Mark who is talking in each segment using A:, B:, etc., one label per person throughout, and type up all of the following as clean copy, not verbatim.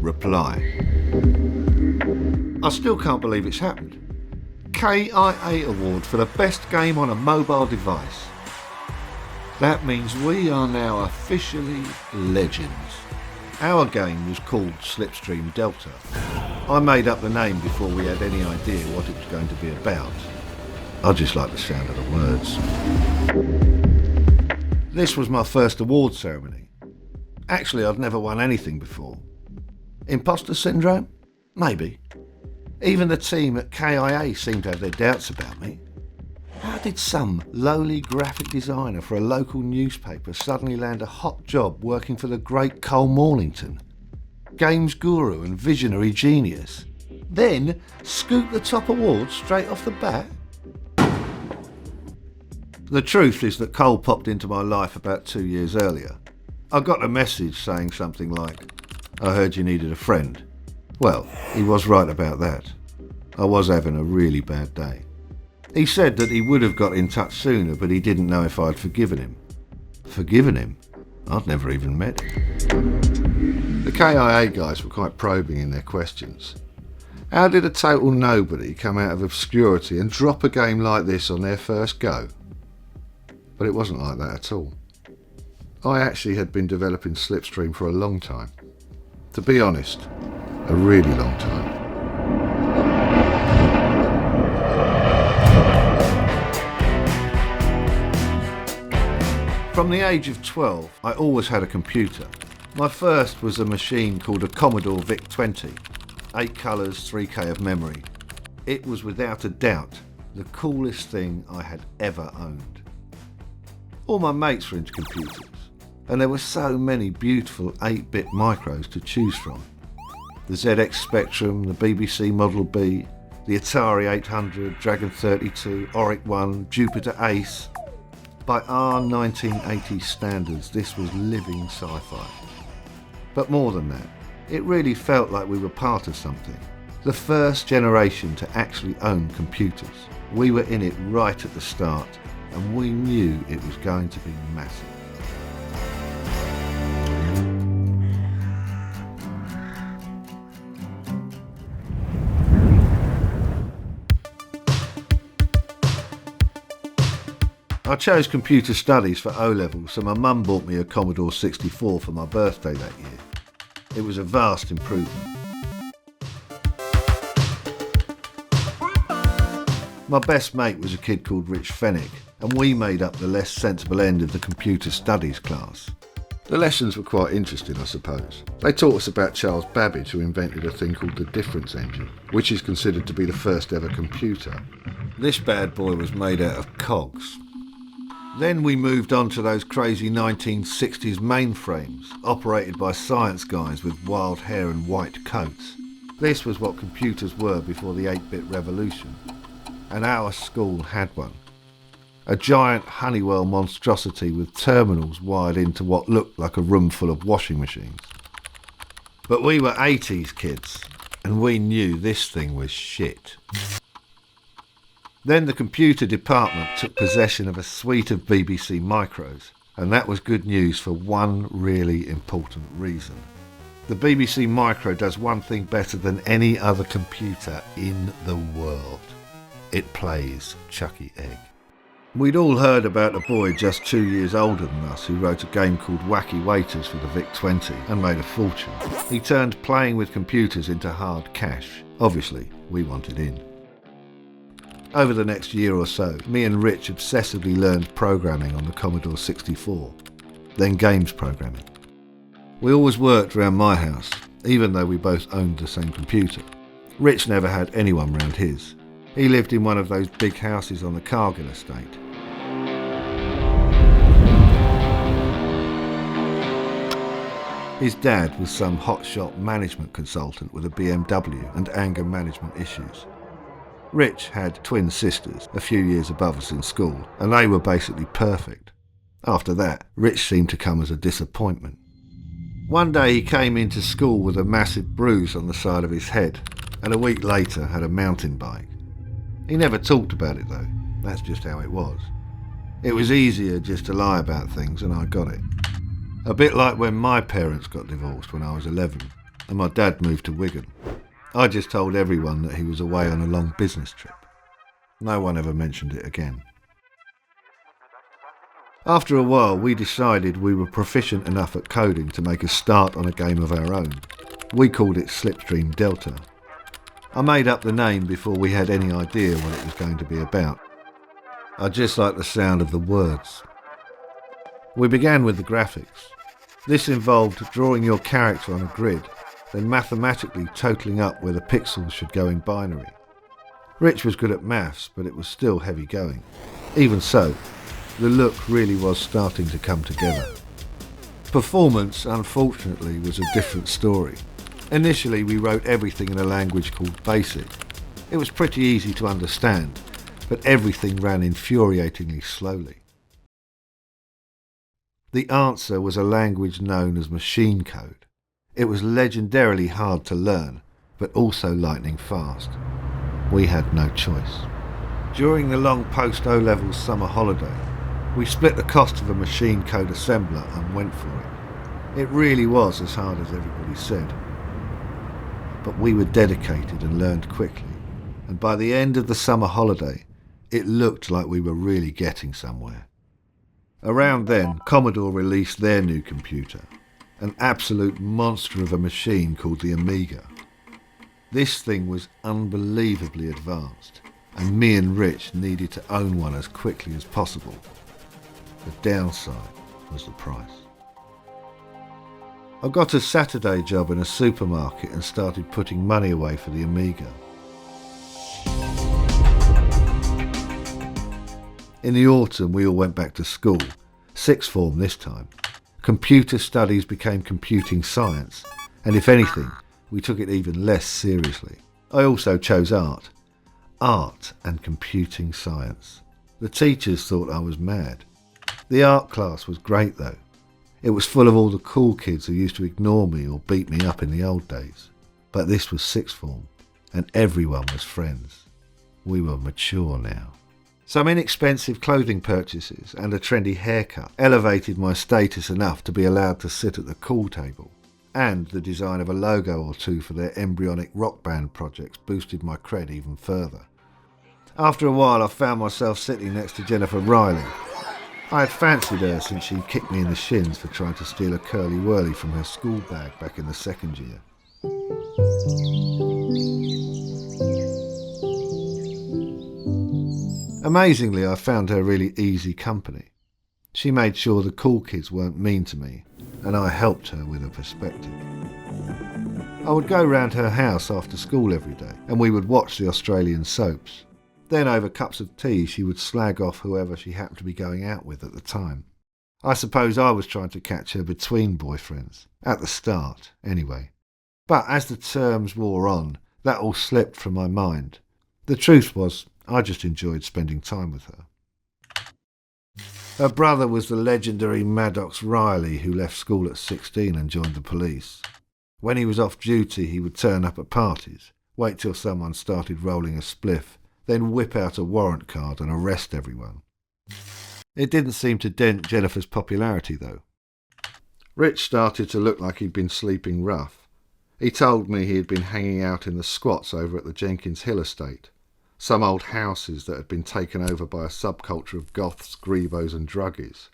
A: Reply. I still can't believe it's happened. KIA award for the best game on a mobile device. That means we are now officially legends. Our game was called Slipstream Delta. I made up the name before we had any idea what it was going to be about. I just like the sound of the words. This was my first award ceremony. Actually, I'd never won anything before. Imposter syndrome? Maybe. Even the team at KIA seemed to have their doubts about me. How did some lowly graphic designer for a local newspaper suddenly land a hot job working for the great Cole Mornington, games guru and visionary genius, then scoop the top award straight off the bat? The truth is that Cole popped into my life about 2 years earlier. I got a message saying something like, "I heard you needed a friend." Well, he was right about that. I was having a really bad day. He said that he would have got in touch sooner, but he didn't know if I'd forgiven him. Forgiven him? I'd never even met him. The KIA guys were quite probing in their questions. How did a total nobody come out of obscurity and drop a game like this on their first go? But it wasn't like that at all. I actually had been developing Slipstream for a long time. To be honest, a really long time. From the age of 12, I always had a computer. My first was a machine called a Commodore VIC-20, 8 colours, 3K of memory. It was without a doubt the coolest thing I had ever owned. All my mates were into computers, and there were so many beautiful 8-bit micros to choose from. The ZX Spectrum, the BBC Model B, the Atari 800, Dragon 32, Auric 1, Jupiter Ace. By our 1980s standards, this was living sci-fi. But more than that, it really felt like we were part of something. The first generation to actually own computers. We were in it right at the start, and we knew it was going to be massive. I chose computer studies for O-level, so my mum bought me a Commodore 64 for my birthday that year. It was a vast improvement. My best mate was a kid called Rich Fennick, and we made up the less sensible end of the computer studies class. The lessons were quite interesting, I suppose. They taught us about Charles Babbage, who invented a thing called the difference engine, which is considered to be the first ever computer. This bad boy was made out of cogs. Then we moved on to those crazy 1960s mainframes, operated by science guys with wild hair and white coats. This was what computers were before the 8-bit revolution, and our school had one. A giant Honeywell monstrosity with terminals wired into what looked like a room full of washing machines. But we were 80s kids, and we knew this thing was shit. Then the computer department took possession of a suite of BBC micros, and that was good news for one really important reason. The BBC Micro does one thing better than any other computer in the world. It plays Chuckie Egg. We'd all heard about a boy just 2 years older than us who wrote a game called Wacky Waiters for the VIC-20 and made a fortune. He turned playing with computers into hard cash. Obviously, we wanted in. Over the next year or so, me and Rich obsessively learned programming on the Commodore 64, then games programming. We always worked around my house, even though we both owned the same computer. Rich never had anyone round his. He lived in one of those big houses on the Cargill estate. His dad was some hotshot management consultant with a BMW and anger management issues. Rich had twin sisters, a few years above us in school, and they were basically perfect. After that, Rich seemed to come as a disappointment. One day he came into school with a massive bruise on the side of his head, and a week later had a mountain bike. He never talked about it though, that's just how it was. It was easier just to lie about things and I got it. A bit like when my parents got divorced when I was 11 and my dad moved to Wigan. I just told everyone that he was away on a long business trip. No one ever mentioned it again. After a while, we decided we were proficient enough at coding to make a start on a game of our own. We called it Slipstream Delta. I made up the name before we had any idea what it was going to be about. I just liked the sound of the words. We began with the graphics. This involved drawing your character on a grid, then mathematically totalling up where the pixels should go in binary. Rich was good at maths, but it was still heavy going. Even so, the look really was starting to come together. Performance, unfortunately, was a different story. Initially, we wrote everything in a language called BASIC. It was pretty easy to understand, but everything ran infuriatingly slowly. The answer was a language known as machine code. It was legendarily hard to learn, but also lightning fast. We had no choice. During the long post-O-levels summer holiday, we split the cost of a machine code assembler and went for it. It really was as hard as everybody said. But we were dedicated and learned quickly, and by the end of the summer holiday, it looked like we were really getting somewhere. Around then, Commodore released their new computer, an absolute monster of a machine called the Amiga. This thing was unbelievably advanced, and me and Rich needed to own one as quickly as possible. The downside was the price. I got a Saturday job in a supermarket and started putting money away for the Amiga. In the autumn, we all went back to school, sixth form this time. Computer studies became computing science, and if anything, we took it even less seriously. I also chose art. Art and computing science. The teachers thought I was mad. The art class was great though. It was full of all the cool kids who used to ignore me or beat me up in the old days. But this was sixth form, and everyone was friends. We were mature now. Some inexpensive clothing purchases and a trendy haircut elevated my status enough to be allowed to sit at the cool table, and the design of a logo or two for their embryonic rock band projects boosted my cred even further. After a while, I found myself sitting next to Jennifer Riley. I had fancied her since she kicked me in the shins for trying to steal a curly whirly from her school bag back in the second year. Amazingly, I found her really easy company. She made sure the cool kids weren't mean to me, and I helped her with her perspective. I would go round her house after school every day, and we would watch the Australian soaps. Then over cups of tea she would slag off whoever she happened to be going out with at the time. I suppose I was trying to catch her between boyfriends, at the start anyway. But as the terms wore on, that all slipped from my mind. The truth was, I just enjoyed spending time with her. Her brother was the legendary Maddox Riley, who left school at 16 and joined the police. When he was off duty, he would turn up at parties, wait till someone started rolling a spliff, then whip out a warrant card and arrest everyone. It didn't seem to dent Jennifer's popularity, though. Rich started to look like he'd been sleeping rough. He told me he had been hanging out in the squats over at the Jenkins Hill estate, some old houses that had been taken over by a subculture of goths, grebos and druggies.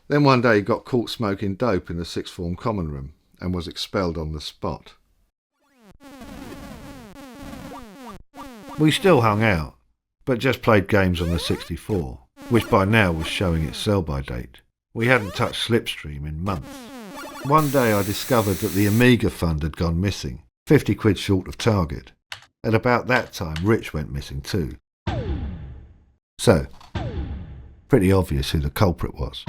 A: Then one day he got caught smoking dope in the sixth form common room and was expelled on the spot. We still hung out, but just played games on the 64, which by now was showing its sell-by date. We hadn't touched Slipstream in months. One day I discovered that the Amiga fund had gone missing, 50 quid short of target. At about that time, Rich went missing too. So, pretty obvious who the culprit was.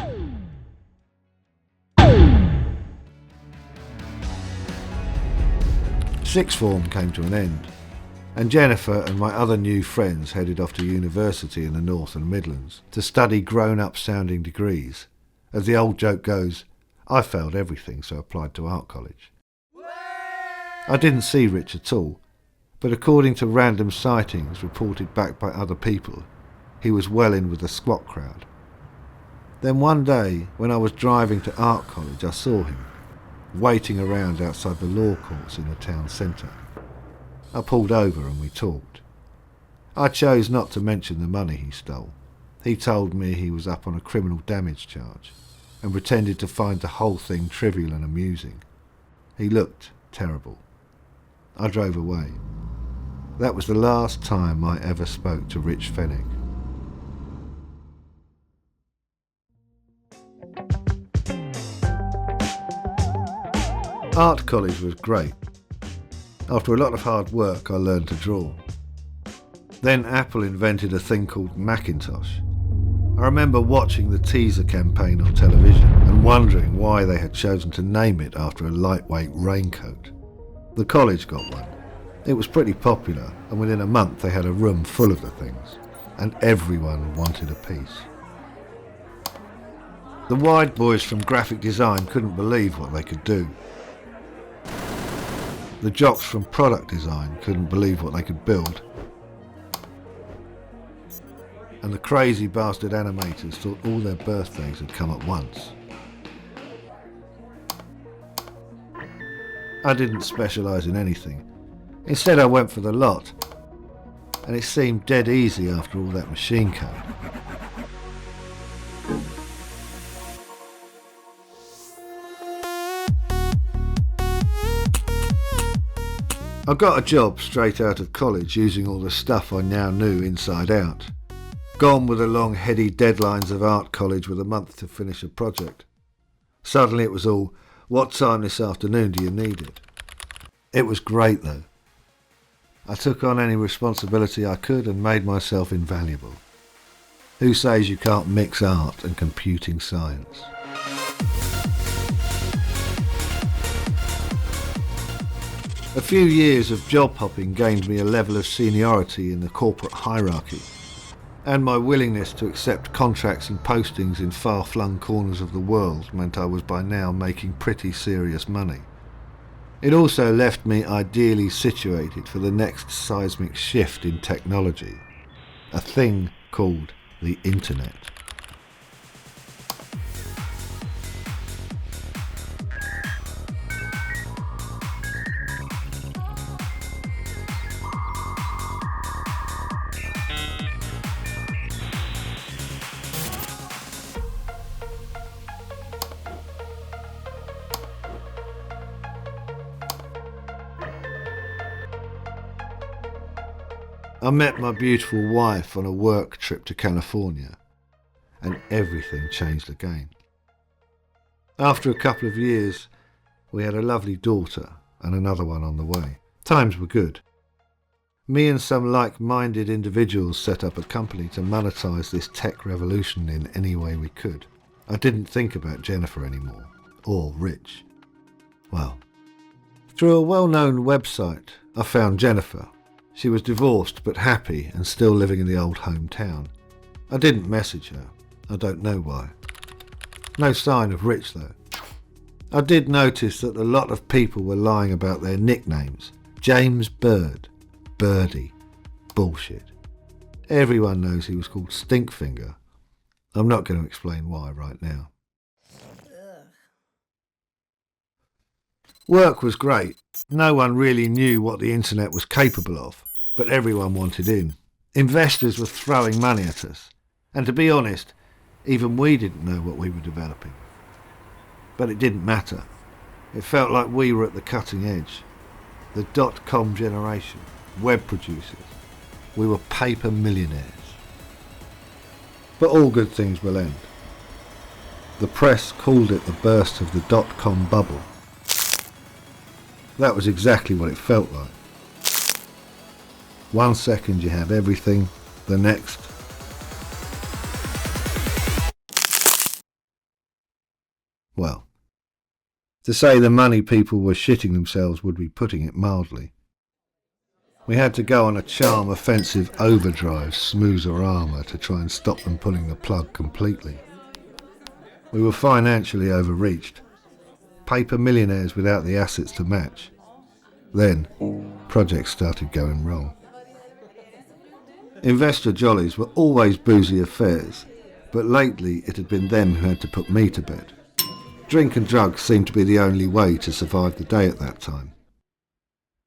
A: Sixth form came to an end, and Jennifer and my other new friends headed off to university in the North and Midlands to study grown-up sounding degrees. As the old joke goes, I failed everything, so applied to art college. I didn't see Rich at all, but according to random sightings reported back by other people, he was well in with the squat crowd. Then one day, when I was driving to art college, I saw him, waiting around outside the law courts in the town centre. I pulled over and we talked. I chose not to mention the money he stole. He told me he was up on a criminal damage charge and pretended to find the whole thing trivial and amusing. He looked terrible. I drove away. That was the last time I ever spoke to Rich Fenwick. Art college was great. After a lot of hard work, I learned to draw. Then Apple invented a thing called Macintosh. I remember watching the teaser campaign on television and wondering why they had chosen to name it after a lightweight raincoat. The college got one. It was pretty popular, and within a month they had a room full of the things, and everyone wanted a piece. The wide boys from graphic design couldn't believe what they could do. The jocks from product design couldn't believe what they could build. And the crazy bastard animators thought all their birthdays had come at once. I didn't specialise in anything. Instead I went for the lot, and it seemed dead easy after all that machine code. I got a job straight out of college using all the stuff I now knew inside out. Gone were the long heady deadlines of art college with a month to finish a project. Suddenly it was all, what time this afternoon do you need it? It was great though. I took on any responsibility I could and made myself invaluable. Who says you can't mix art and computing science? A few years of job hopping gained me a level of seniority in the corporate hierarchy, and my willingness to accept contracts and postings in far-flung corners of the world meant I was by now making pretty serious money. It also left me ideally situated for the next seismic shift in technology, a thing called the Internet. I met my beautiful wife on a work trip to California, and everything changed again. After a couple of years, we had a lovely daughter and another one on the way. Times were good. Me and some like-minded individuals set up a company to monetize this tech revolution in any way we could. I didn't think about Jennifer anymore, or Rich. Well, through a well-known website, I found Jennifer. She was divorced but happy and still living in the old hometown. I didn't message her. I don't know why. No sign of Rich though. I did notice that a lot of people were lying about their nicknames. James Bird, Birdie, bullshit. Everyone knows he was called Stinkfinger. I'm not going to explain why right now. Work was great. No one really knew what the internet was capable of, but everyone wanted in. Investors were throwing money at us, and to be honest, even we didn't know what we were developing. But it didn't matter. It felt like we were at the cutting edge. The dot-com generation, web producers. We were paper millionaires. But all good things will end. The press called it the burst of the dot-com bubble. That was exactly what it felt like. 1 second you have everything, the next... Well, to say the money people were shitting themselves would be putting it mildly. We had to go on a charm offensive overdrive smooth-arama to try and stop them pulling the plug completely. We were financially overreached. Paper millionaires without the assets to match. Then, projects started going wrong. Investor jollies were always boozy affairs, but lately it had been them who had to put me to bed. Drink and drugs seemed to be the only way to survive the day at that time.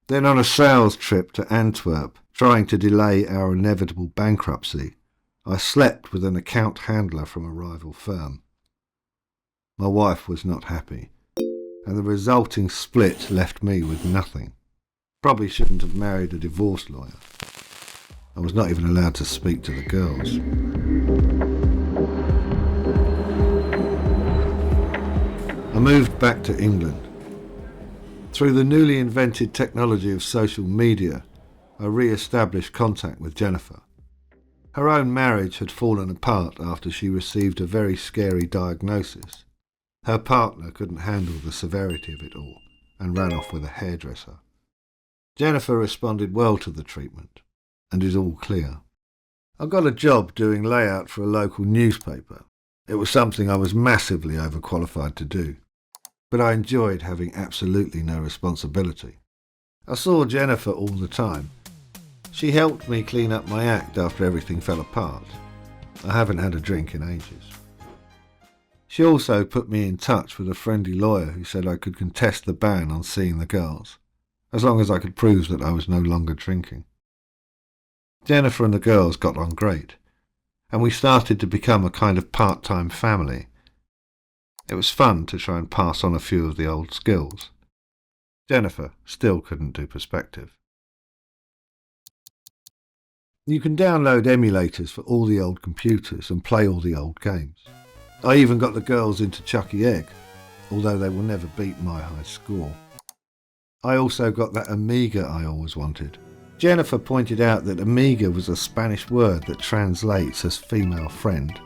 A: Then on a sales trip to Antwerp, trying to delay our inevitable bankruptcy, I slept with an account handler from a rival firm. My wife was not happy, and the resulting split left me with nothing. Probably shouldn't have married a divorce lawyer. I was not even allowed to speak to the girls. I moved back to England. Through the newly invented technology of social media, I re-established contact with Jennifer. Her own marriage had fallen apart after she received a very scary diagnosis. Her partner couldn't handle the severity of it all and ran off with a hairdresser. Jennifer responded well to the treatment and is all clear. I got a job doing layout for a local newspaper. It was something I was massively overqualified to do, but I enjoyed having absolutely no responsibility. I saw Jennifer all the time. She helped me clean up my act after everything fell apart. I haven't had a drink in ages. She also put me in touch with a friendly lawyer who said I could contest the ban on seeing the girls, as long as I could prove that I was no longer drinking. Jennifer and the girls got on great, and we started to become a kind of part-time family. It was fun to try and pass on a few of the old skills. Jennifer still couldn't do perspective. You can download emulators for all the old computers and play all the old games. I even got the girls into Chucky Egg, although they will never beat my high score. I also got that Amiga I always wanted. Jennifer pointed out that Amiga was a Spanish word that translates as female friend.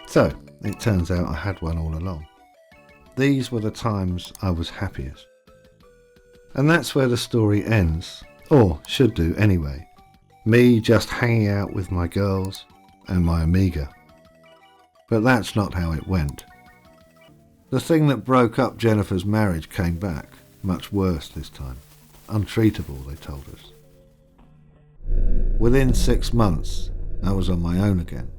A: So, it turns out I had one all along. These were the times I was happiest. And that's where the story ends, or should do anyway. Me just hanging out with my girls and my Amiga. But that's not how it went. The thing that broke up Jennifer's marriage came back, much worse this time. Untreatable, they told us. Within 6 months, I was on my own again.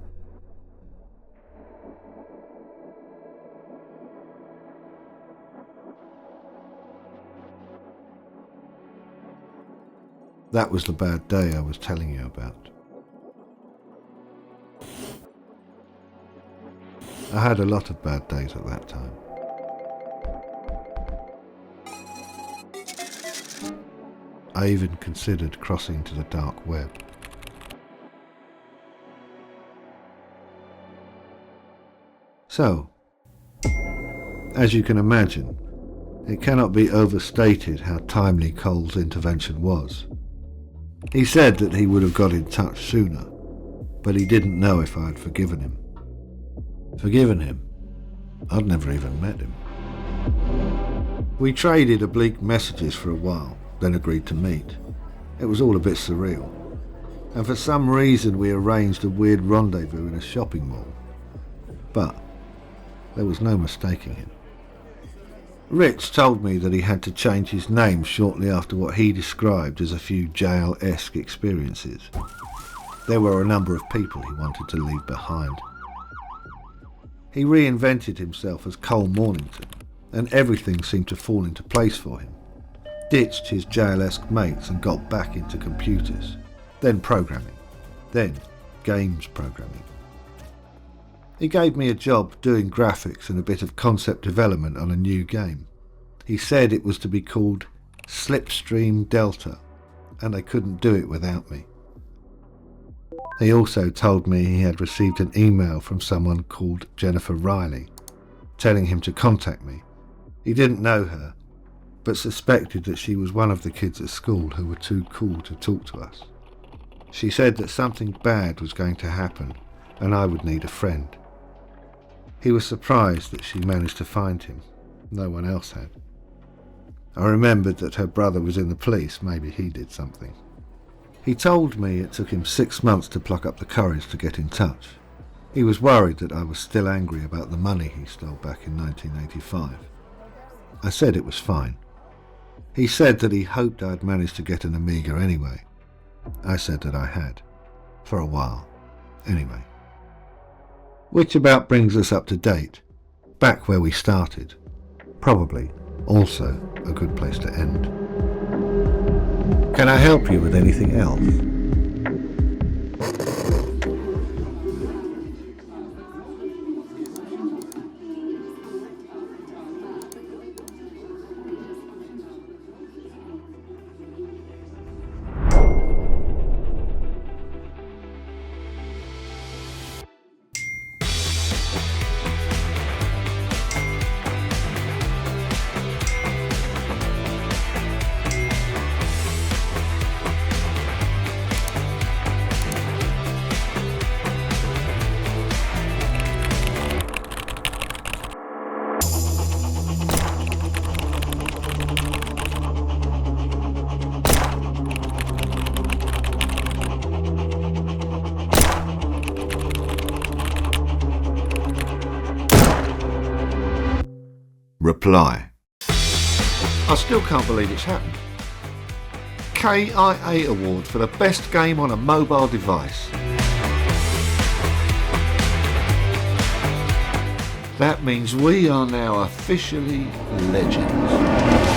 A: That was the bad day I was telling you about. I had a lot of bad days at that time. I even considered crossing to the dark web. So, as you can imagine, it cannot be overstated how timely Cole's intervention was. He said that he would have got in touch sooner, but he didn't know if I had forgiven him. Forgiven him? I'd never even met him. We traded oblique messages for a while, then agreed to meet. It was all a bit surreal, and for some reason we arranged a weird rendezvous in a shopping mall. But there was no mistaking him. Rich told me that he had to change his name shortly after what he described as a few jail-esque experiences. There were a number of people he wanted to leave behind. He reinvented himself as Cole Mornington, and everything seemed to fall into place for him. Ditched his jail-esque mates and got back into computers, then programming, then games programming. He gave me a job doing graphics and a bit of concept development on a new game. He said it was to be called Slipstream Delta, and they couldn't do it without me. He also told me he had received an email from someone called Jennifer Riley, telling him to contact me. He didn't know her, but suspected that she was one of the kids at school who were too cool to talk to us. She said that something bad was going to happen, and I would need a friend. He was surprised that she managed to find him. No one else had. I remembered that her brother was in the police. Maybe he did something. He told me it took him 6 months to pluck up the courage to get in touch. He was worried that I was still angry about the money he stole back in 1985. I said it was fine. He said that he hoped I'd managed to get an Amiga anyway. I said that I had. For a while, anyway. Which about brings us up to date, back where we started. Probably also a good place to end. Can I help you with anything else? Reply. I still can't believe it's happened. KIA Award for the best game on a mobile device. That means we are now officially legends.